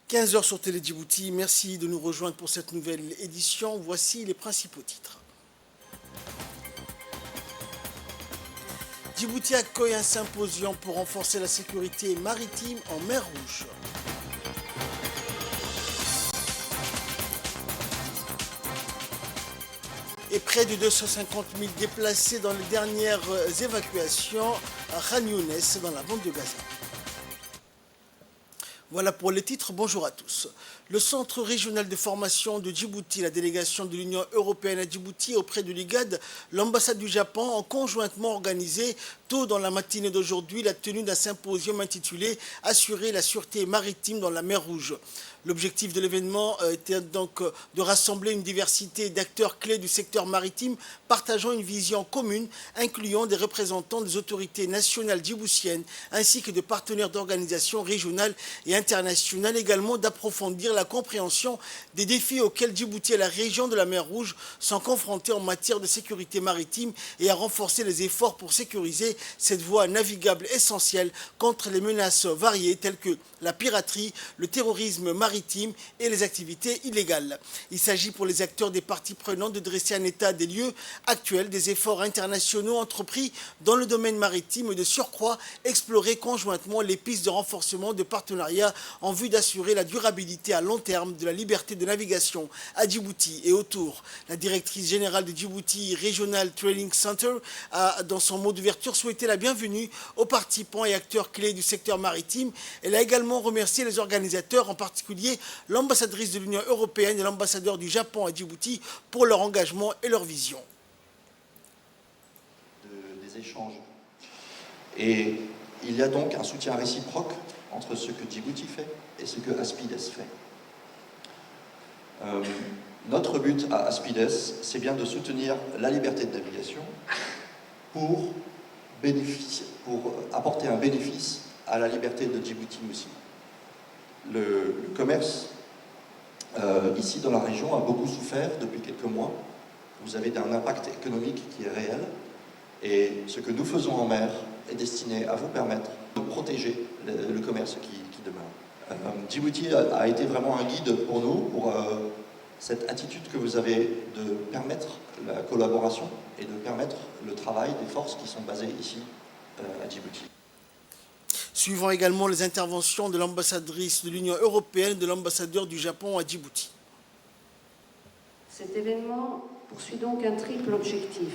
15 heures sur Télé Djibouti, merci de nous rejoindre pour cette nouvelle édition. Voici les principaux titres. Djibouti accueille un symposium pour renforcer la sécurité maritime en mer Rouge. Et près de 250 000 déplacés dans les dernières évacuations à Khan Younes dans la bande de Gaza. Voilà pour les titres, bonjour à tous. Le Centre régional de formation de Djibouti, la délégation de l'Union européenne à Djibouti auprès de l'IGAD, l'ambassade du Japon ont conjointement organisé tôt dans la matinée d'aujourd'hui la tenue d'un symposium intitulé « Assurer la sûreté maritime dans la mer Rouge ». L'objectif de l'événement était donc de rassembler une diversité d'acteurs clés du secteur maritime partageant une vision commune, incluant des représentants des autorités nationales djiboutiennes ainsi que de partenaires d'organisations régionales et internationales, également d'approfondir la compréhension des défis auxquels Djibouti et la région de la mer Rouge sont confrontés en matière de sécurité maritime et à renforcer les efforts pour sécuriser cette voie navigable essentielle contre les menaces variées telles que la piraterie, le terrorisme maritime et les activités illégales. Il s'agit pour les acteurs des parties prenantes de dresser un état des lieux actuels des efforts internationaux entrepris dans le domaine maritime et de surcroît explorer conjointement les pistes de renforcement de partenariats en vue d'assurer la durabilité à long terme de la liberté de navigation à Djibouti et autour. La directrice générale de Djibouti Regional Training Center a, dans son mot d'ouverture, souhaité la bienvenue aux participants et acteurs clés du secteur maritime. Elle a également remercié les organisateurs, en particulier l'ambassadrice de l'Union européenne et l'ambassadeur du Japon à Djibouti pour leur engagement et leur vision. Des échanges. Et il y a donc un soutien réciproque entre ce que Djibouti fait et ce que Aspides fait. Notre but à Aspides, c'est bien de soutenir la liberté de navigation pour apporter un bénéfice à la liberté de Djibouti aussi. Le commerce ici dans la région a beaucoup souffert depuis quelques mois. Vous avez un impact économique qui est réel et ce que nous faisons en mer est destiné à vous permettre de protéger le commerce qui demeure. Djibouti a été vraiment un guide pour nous, pour cette attitude que vous avez de permettre la collaboration et de permettre le travail des forces qui sont basées ici à Djibouti. Suivant également les interventions de l'ambassadrice de l'Union européenne et de l'ambassadeur du Japon à Djibouti. Cet événement poursuit donc un triple objectif.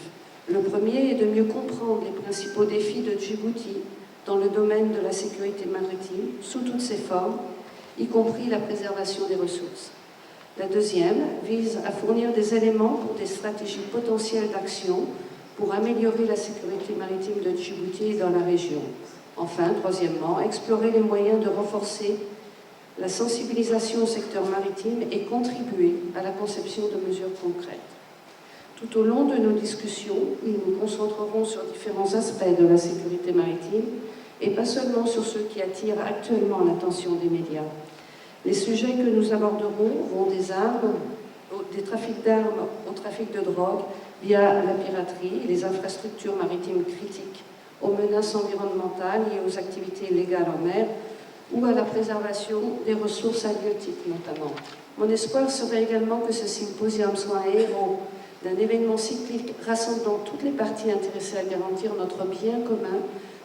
Le premier est de mieux comprendre les principaux défis de Djibouti dans le domaine de la sécurité maritime, sous toutes ses formes, y compris la préservation des ressources. La deuxième vise à fournir des éléments pour des stratégies potentielles d'action pour améliorer la sécurité maritime de Djibouti et dans la région. Enfin, troisièmement, explorer les moyens de renforcer la sensibilisation au secteur maritime et contribuer à la conception de mesures concrètes. Tout au long de nos discussions, nous nous concentrerons sur différents aspects de la sécurité maritime et pas seulement sur ceux qui attirent actuellement l'attention des médias. Les sujets que nous aborderons vont des armes, des trafics d'armes au trafic de drogue via la piraterie et les infrastructures maritimes critiques, aux menaces environnementales liées aux activités illégales en mer ou à la préservation des ressources halieutiques notamment. Mon espoir serait également que ce symposium soit un héros d'un événement cyclique rassemblant toutes les parties intéressées à garantir notre bien commun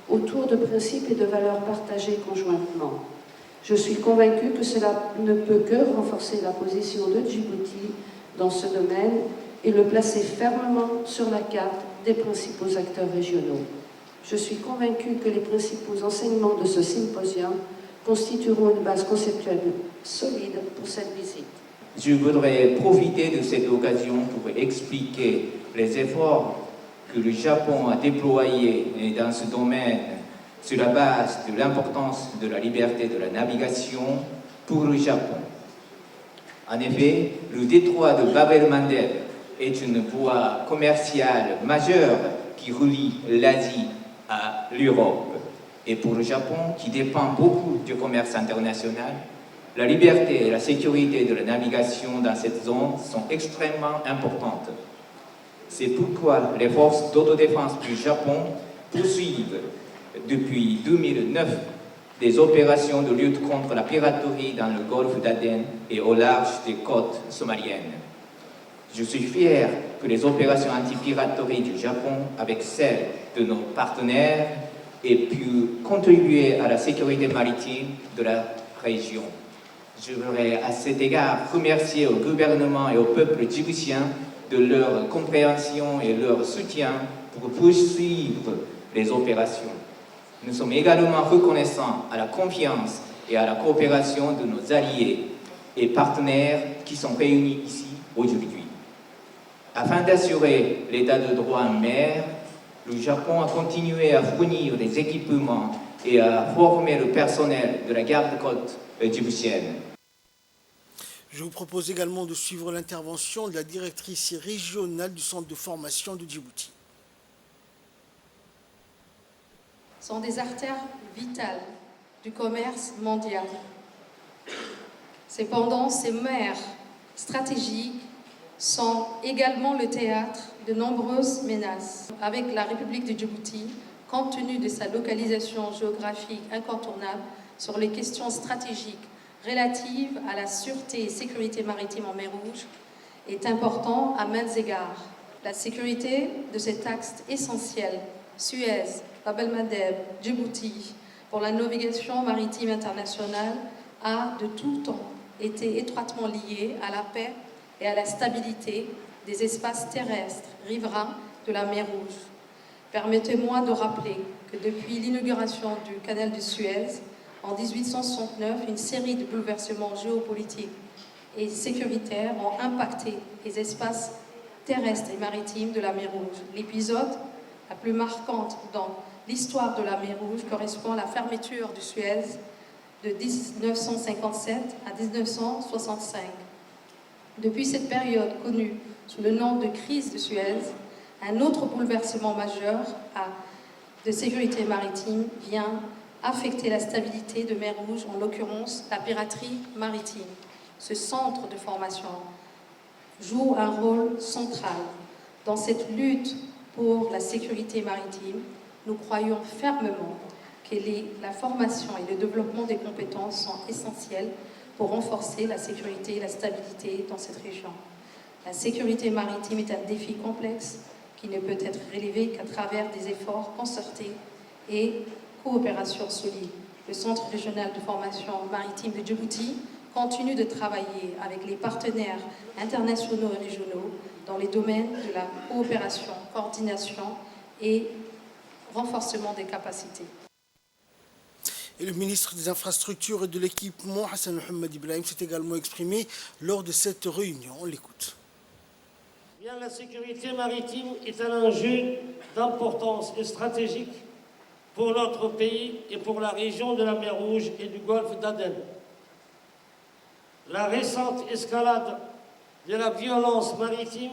autour de principes et de valeurs partagées conjointement. Je suis convaincue que cela ne peut que renforcer la position de Djibouti dans ce domaine et le placer fermement sur la carte des principaux acteurs régionaux. Je suis convaincue que les principaux enseignements de ce symposium constitueront une base conceptuelle solide pour cette visite. Je voudrais profiter de cette occasion pour expliquer les efforts que le Japon a déployés dans ce domaine sur la base de l'importance de la liberté de la navigation pour le Japon. En effet, le détroit de Bab el-Mandeb est une voie commerciale majeure qui relie l'Asie à l'Europe. Et pour le Japon, qui dépend beaucoup du commerce international, la liberté et la sécurité de la navigation dans cette zone sont extrêmement importantes. C'est pourquoi les forces d'autodéfense du Japon poursuivent depuis 2009 des opérations de lutte contre la piraterie dans le golfe d'Aden et au large des côtes somaliennes. Je suis fier que les opérations anti-piraterie du Japon, avec celles de nos partenaires, aient pu contribuer à la sécurité maritime de la région. Je voudrais à cet égard remercier au gouvernement et au peuple djiboutien de leur compréhension et leur soutien pour poursuivre les opérations. Nous sommes également reconnaissants à la confiance et à la coopération de nos alliés et partenaires qui sont réunis ici aujourd'hui. Afin d'assurer l'état de droit en mer, le Japon a continué à fournir des équipements et à former le personnel de la garde-côte djiboutienne. Je vous propose également de suivre l'intervention de la directrice régionale du centre de formation de Djibouti. Sont des artères vitales du commerce mondial. Cependant, ces mers stratégiques sont également le théâtre de nombreuses menaces. Avec la République de Djibouti, compte tenu de sa localisation géographique incontournable sur les questions stratégiques relatives à la sûreté et sécurité maritime en mer Rouge, est important à maints égards. La sécurité de cet axe essentiel, Suez, Bab el-Mandeb, Djibouti, pour la navigation maritime internationale, a de tout temps été étroitement liée à la paix et à la stabilité des espaces terrestres riverains de la mer Rouge. Permettez-moi de rappeler que depuis l'inauguration du canal de Suez, en 1869, une série de bouleversements géopolitiques et sécuritaires ont impacté les espaces terrestres et maritimes de la mer Rouge. L'épisode la plus marquante dans l'histoire de la mer Rouge correspond à la fermeture du Suez de 1957 à 1965. Depuis cette période connue sous le nom de crise de Suez, un autre bouleversement majeur de sécurité maritime vient affecter la stabilité de mer Rouge, en l'occurrence la piraterie maritime. Ce centre de formation joue un rôle central dans cette lutte pour la sécurité maritime. Nous croyons fermement que la formation et le développement des compétences sont essentiels pour renforcer la sécurité et la stabilité dans cette région. La sécurité maritime est un défi complexe qui ne peut être relevé qu'à travers des efforts concertés et coopération solide. Le Centre régional de formation maritime de Djibouti continue de travailler avec les partenaires internationaux et régionaux dans les domaines de la coopération, coordination et renforcement des capacités. Et le ministre des Infrastructures et de l'Équipement, Hassan Mohamed Ibrahim, s'est également exprimé lors de cette réunion. On l'écoute. Bien, la sécurité maritime est un enjeu d'importance et stratégique pour notre pays et pour la région de la mer Rouge et du golfe d'Aden. La récente escalade de la violence maritime,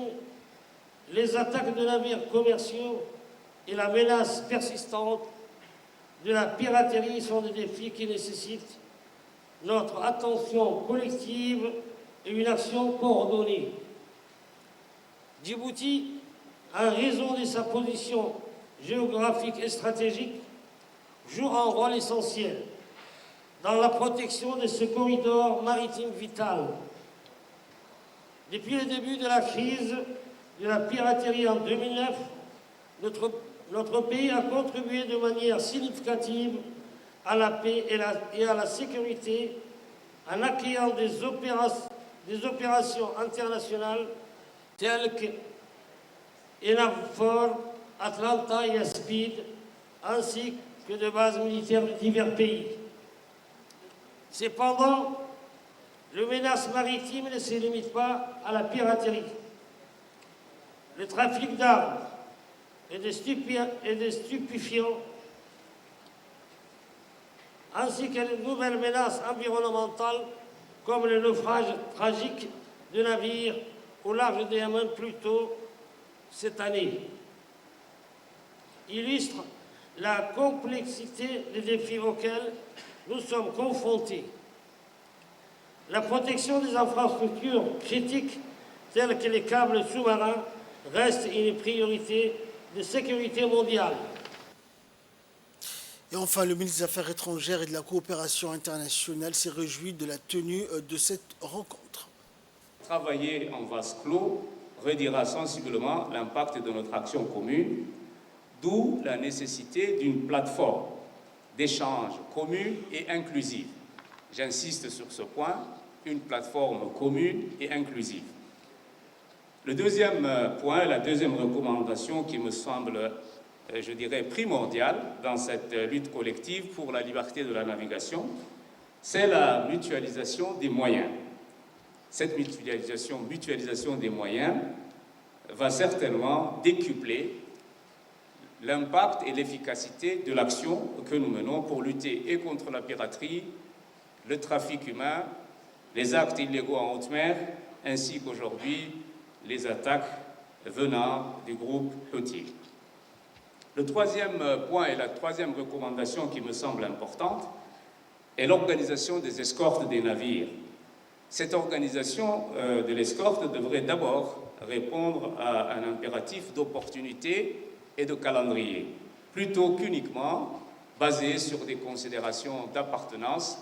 les attaques de navires commerciaux et la menace persistante de la piraterie sont des défis qui nécessitent notre attention collective et une action coordonnée. Djibouti, en raison de sa position géographique et stratégique, joue un rôle essentiel dans la protection de ce corridor maritime vital. Depuis le début de la crise de la piraterie en 2009, notre pays a contribué de manière significative à la paix et à la sécurité en accueillant des opérations internationales telles que ENAVFOR, Atlanta et ASPID, ainsi que de bases militaires de divers pays. Cependant, le menace maritime ne se limite pas à la piraterie. Le trafic d'armes et de stupéfiants, ainsi que de nouvelles menaces environnementales comme le naufrage tragique de navires au large de Yémen plus tôt cette année, illustrent la complexité des défis auxquels nous sommes confrontés. La protection des infrastructures critiques telles que les câbles sous-marins reste une priorité de sécurité mondiale. Et enfin, le ministre des Affaires étrangères et de la coopération internationale s'est réjoui de la tenue de cette rencontre. Travailler en vase clos réduira sensiblement l'impact de notre action commune, d'où la nécessité d'une plateforme d'échange commune et inclusive. J'insiste sur ce point, une plateforme commune et inclusive. Le deuxième point, la deuxième recommandation qui me semble, je dirais, primordiale dans cette lutte collective pour la liberté de la navigation, c'est la mutualisation des moyens. Cette mutualisation des moyens va certainement décupler l'impact et l'efficacité de l'action que nous menons pour lutter et contre la piraterie, le trafic humain, les actes illégaux en haute mer, ainsi qu'aujourd'hui les attaques venant du groupe Houthi. Le troisième point et la troisième recommandation qui me semble importante est l'organisation des escortes des navires. Cette organisation de l'escorte devrait d'abord répondre à un impératif d'opportunité et de calendrier, plutôt qu'uniquement basé sur des considérations d'appartenance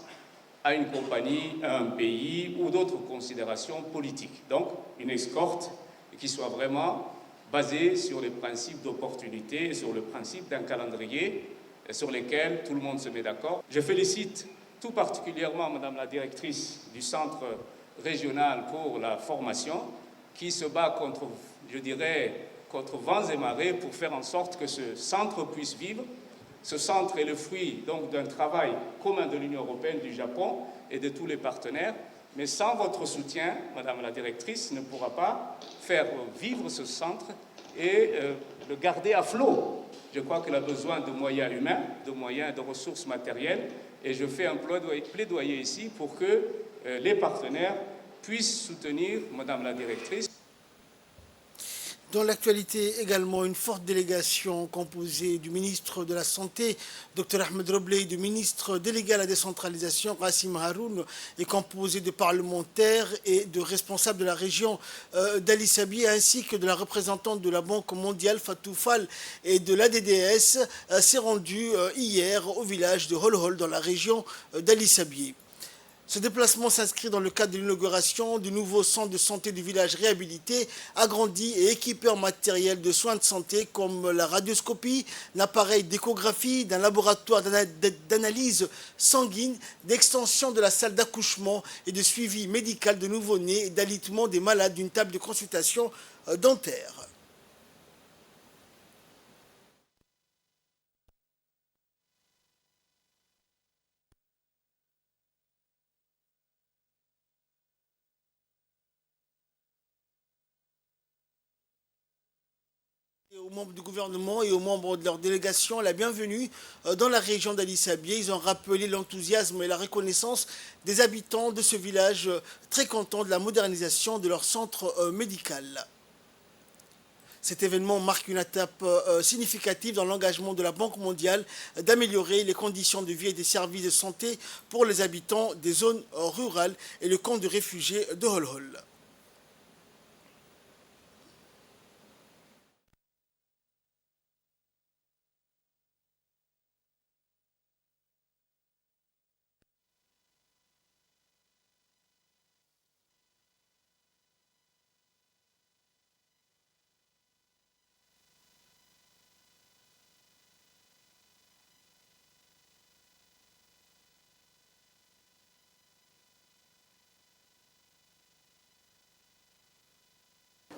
à une compagnie, à un pays ou d'autres considérations politiques. Donc, une escorte qui soit vraiment basée sur les principes d'opportunité et sur le principe d'un calendrier sur lesquels tout le monde se met d'accord. Je félicite tout particulièrement Madame la directrice du Centre régional pour la formation qui se bat contre, je dirais, contre vents et marées pour faire en sorte que ce centre puisse vivre. Ce centre est le fruit donc d'un travail commun de l'Union européenne, du Japon et de tous les partenaires. Mais sans votre soutien, Madame la directrice ne pourra pas faire vivre ce centre et le garder à flot. Je crois qu'il a besoin de moyens humains, de moyens, de ressources matérielles. Et je fais un plaidoyer ici pour que les partenaires puissent soutenir Madame la directrice. Dans l'actualité également, une forte délégation composée du ministre de la Santé, Dr Ahmed Roblé, du ministre délégué à la décentralisation, Rassim Haroun, est composée de parlementaires et de responsables de la région d'Ali Sabieh, ainsi que de la représentante de la Banque mondiale, Fatou Fall, et de l'ADDS, s'est rendue hier au village de Holhol, dans la région d'Ali Sabieh. Ce déplacement s'inscrit dans le cadre de l'inauguration du nouveau centre de santé du village réhabilité, agrandi et équipé en matériel de soins de santé comme la radioscopie, l'appareil d'échographie, d'un laboratoire d'analyse sanguine, d'extension de la salle d'accouchement et de suivi médical de nouveau-nés et d'alitement des malades d'une table de consultation dentaire. Aux membres du gouvernement et aux membres de leur délégation la bienvenue dans la région d'Ali Sabieh. Ils ont rappelé l'enthousiasme et la reconnaissance des habitants de ce village, très contents de la modernisation de leur centre médical. Cet événement marque une étape significative dans l'engagement de la Banque mondiale d'améliorer les conditions de vie et des services de santé pour les habitants des zones rurales et le camp de réfugiés de Holhol.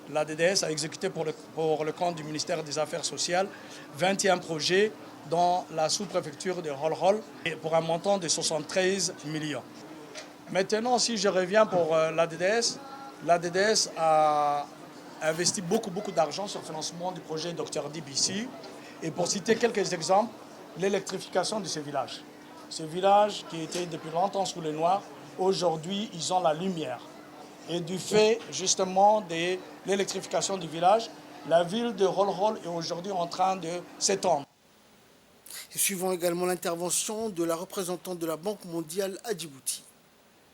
L'ADDS a exécuté pour le compte du ministère des Affaires sociales 21 projets dans la sous-préfecture de Holhol pour un montant de 73 millions. Maintenant, si je reviens pour l'ADDS, l'ADDS a investi beaucoup d'argent sur le financement du projet Dr DBC. Et pour citer quelques exemples, l'électrification de ces villages. Ces villages qui étaient depuis longtemps sous le noir, aujourd'hui, ils ont la lumière. Et du fait, justement, de l'électrification du village, la ville de Holhol est aujourd'hui en train de s'étendre. Suivons également l'intervention de la représentante de la Banque mondiale à Djibouti.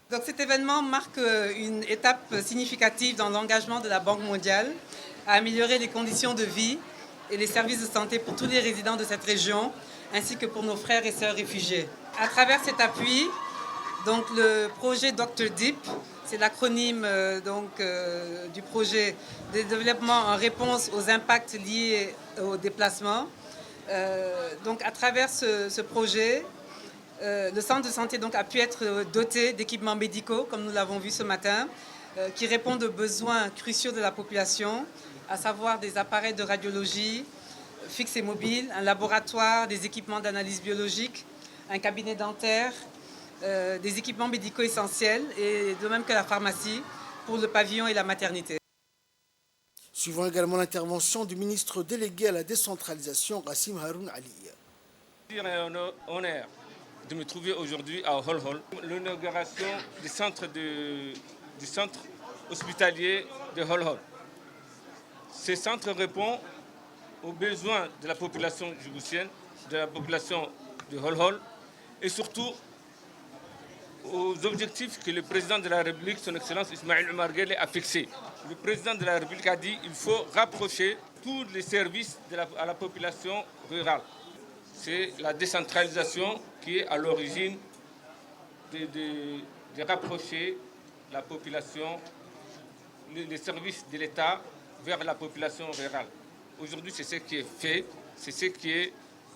Donc cet événement marque une étape significative dans l'engagement de la Banque mondiale à améliorer les conditions de vie et les services de santé pour tous les résidents de cette région, ainsi que pour nos frères et sœurs réfugiés. À travers cet appui, donc le projet Dr Deep, c'est l'acronyme du projet de développement en réponse aux impacts liés au déplacement. Donc à travers ce projet, le centre de santé donc, a pu être doté d'équipements médicaux, comme nous l'avons vu ce matin, qui répondent aux besoins cruciaux de la population, à savoir des appareils de radiologie fixes et mobiles, un laboratoire, des équipements d'analyse biologique, un cabinet dentaire, des équipements médicaux essentiels, et de même que la pharmacie pour le pavillon et la maternité. Suivant également l'intervention du ministre délégué à la décentralisation, Rassim Haroun Ali. C'est un honneur de me trouver aujourd'hui à Hol Hol, l'inauguration du centre hospitalier de Hol Hol. Ce centre répond aux besoins de la population djiboutienne, de la population de Hol Hol, et surtout aux objectifs que le président de la République, son Excellence Ismaël Omar Guelleh, a fixés. Le président de la République a dit qu'il faut rapprocher tous les services à la population rurale. C'est la décentralisation qui est à l'origine de rapprocher la population, les services de l'État vers la population rurale. Aujourd'hui, c'est ce qui est fait, c'est ce qui est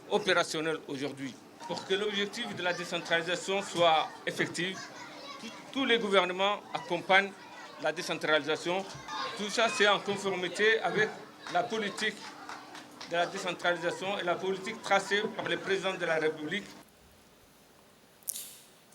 opérationnel aujourd'hui. Pour que l'objectif de la décentralisation soit effectif, tous les gouvernements accompagnent la décentralisation. Tout ça, c'est en conformité avec la politique de la décentralisation et la politique tracée par le président de la République.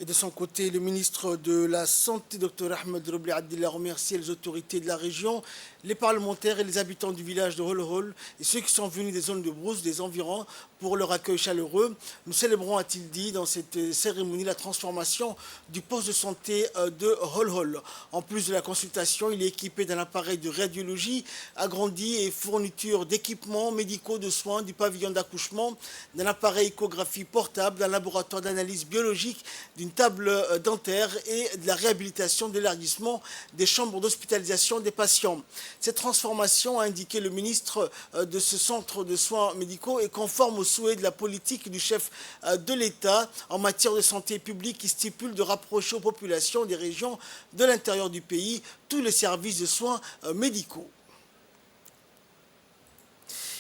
Et de son côté, le ministre de la Santé, Dr Ahmed Robli Abdillah, remercie les autorités de la région, les parlementaires et les habitants du village de Hol Hol et ceux qui sont venus des zones de brousse, des environs, pour leur accueil chaleureux. Nous célébrons, a-t-il dit, dans cette cérémonie, la transformation du poste de santé de Hol Hol. En plus de la consultation, il est équipé d'un appareil de radiologie agrandi et fourniture d'équipements médicaux de soins, du pavillon d'accouchement, d'un appareil échographie portable, d'un laboratoire d'analyse biologique, d'une table dentaire et de la réhabilitation, de l'élargissement des chambres d'hospitalisation des patients. Cette transformation, a indiqué le ministre de ce centre de soins médicaux, est conforme aux souhaits de la politique du chef de l'État en matière de santé publique qui stipule de rapprocher aux populations des régions de l'intérieur du pays tous les services de soins médicaux.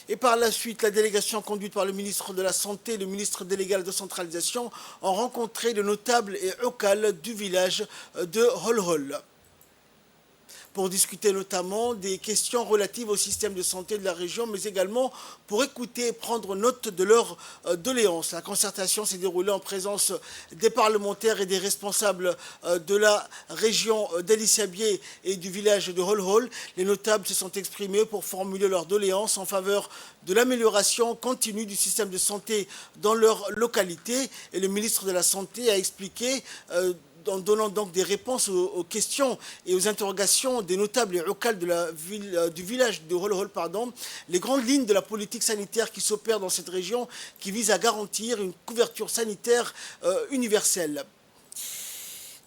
Et par la suite, la délégation conduite par le ministre de la Santé et le ministre délégué à la décentralisation ont rencontré le notable et local du village de Hol Hol pour discuter notamment des questions relatives au système de santé de la région, mais également pour écouter et prendre note de leurs doléances. La concertation s'est déroulée en présence des parlementaires et des responsables de la région d'Eli Sabié et du village de Hol Hol. Les notables se sont exprimés pour formuler leurs doléances en faveur de l'amélioration continue du système de santé dans leur localité. Et le ministre de la Santé a expliqué en donnant donc des réponses aux questions et aux interrogations des notables et locales du village de Hol Hol, les grandes lignes de la politique sanitaire qui s'opère dans cette région qui vise à garantir une couverture sanitaire universelle.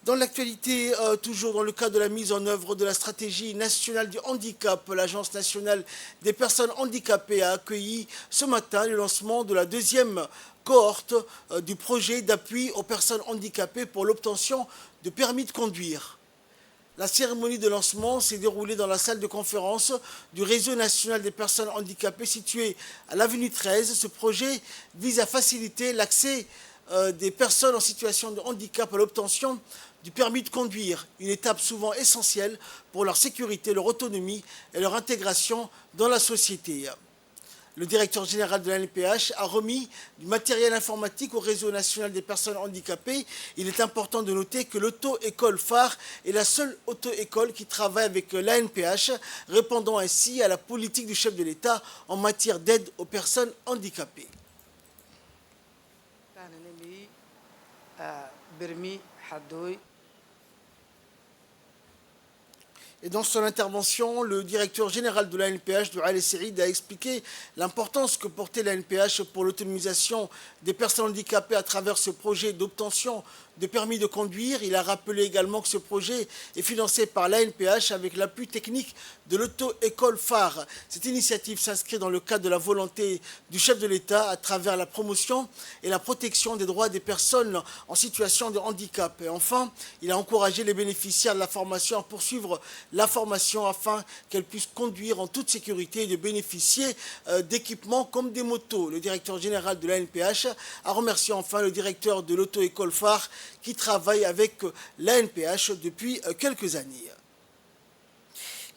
Dans l'actualité, toujours dans le cadre de la mise en œuvre de la stratégie nationale du handicap, l'Agence nationale des personnes handicapées a accueilli ce matin le lancement de la deuxième cohorte du projet d'appui aux personnes handicapées pour l'obtention de permis de conduire. La cérémonie de lancement s'est déroulée dans la salle de conférence du Réseau national des personnes handicapées située à l'avenue 13. Ce projet vise à faciliter l'accès des personnes en situation de handicap à l'obtention du permis de conduire, une étape souvent essentielle pour leur sécurité, leur autonomie et leur intégration dans la société. Le directeur général de l'ANPH a remis du matériel informatique au Réseau national des personnes handicapées. Il est important de noter que l'auto-école phare est la seule auto-école qui travaille avec l'ANPH, répondant ainsi à la politique du chef de l'État en matière d'aide aux personnes handicapées. Et dans son intervention, le directeur général de l'ANPH, Douali Saïd, a expliqué l'importance que portait l'ANPH pour l'autonomisation des personnes handicapées à travers ce projet d'obtention de permis de conduire. Il a rappelé également que ce projet est financé par l'ANPH avec l'appui technique de l'auto-école phare. Cette initiative s'inscrit dans le cadre de la volonté du chef de l'État à travers la promotion et la protection des droits des personnes en situation de handicap. Et enfin, il a encouragé les bénéficiaires de la formation à poursuivre la formation afin qu'elles puissent conduire en toute sécurité et de bénéficier d'équipements comme des motos. Le directeur général de l'ANPH a remercié enfin le directeur de l'auto-école phare qui travaille avec l'ANPH depuis quelques années.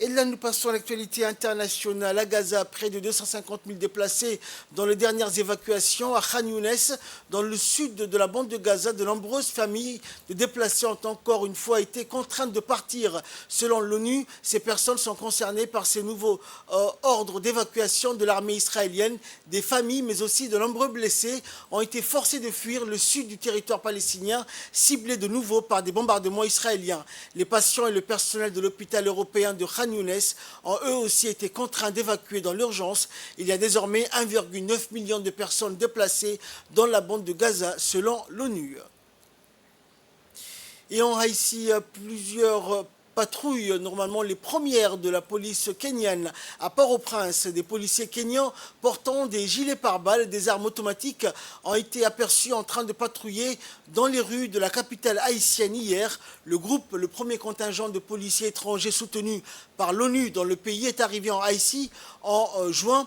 Et là, nous passons à l'actualité internationale. À Gaza, près de 250 000 déplacés dans les dernières évacuations. À Khan Younes, dans le sud de la bande de Gaza, de nombreuses familles de déplacés ont encore une fois été contraintes de partir. Selon l'ONU, ces personnes sont concernées par ces nouveaux ordres d'évacuation de l'armée israélienne. Des familles, mais aussi de nombreux blessés, ont été forcés de fuir le sud du territoire palestinien, ciblé de nouveau par des bombardements israéliens. Les patients et le personnel de l'hôpital européen de Khan Younes ont eux aussi été contraints d'évacuer dans l'urgence. Il y a désormais 1,9 million de personnes déplacées dans la bande de Gaza, selon l'ONU. Et on a ici plusieurs patrouilles, normalement les premières de la police kenyane à Port-au-Prince. Des policiers kenyans portant des gilets pare-balles et des armes automatiques ont été aperçus en train de patrouiller dans les rues de la capitale haïtienne hier. Le premier contingent de policiers étrangers soutenu par l'ONU dans le pays est arrivé en Haïti en juin,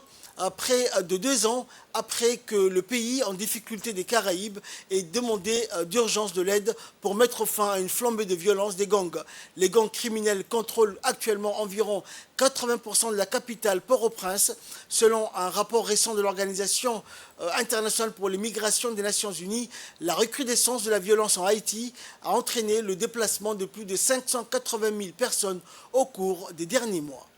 près de 2 ans après que le pays en difficulté des Caraïbes ait demandé d'urgence de l'aide pour mettre fin à une flambée de violence des gangs. Les gangs criminels contrôlent actuellement environ 80% de la capitale Port-au-Prince, selon un rapport récent de l'Organisation internationale pour les migrations des Nations Unies. La recrudescence de la violence en Haïti a entraîné le déplacement de plus de 580 000 personnes au cours des derniers mois.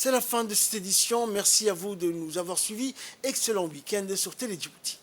C'est la fin de cette édition. Merci à vous de nous avoir suivis. Excellent week-end sur Télé Djibouti.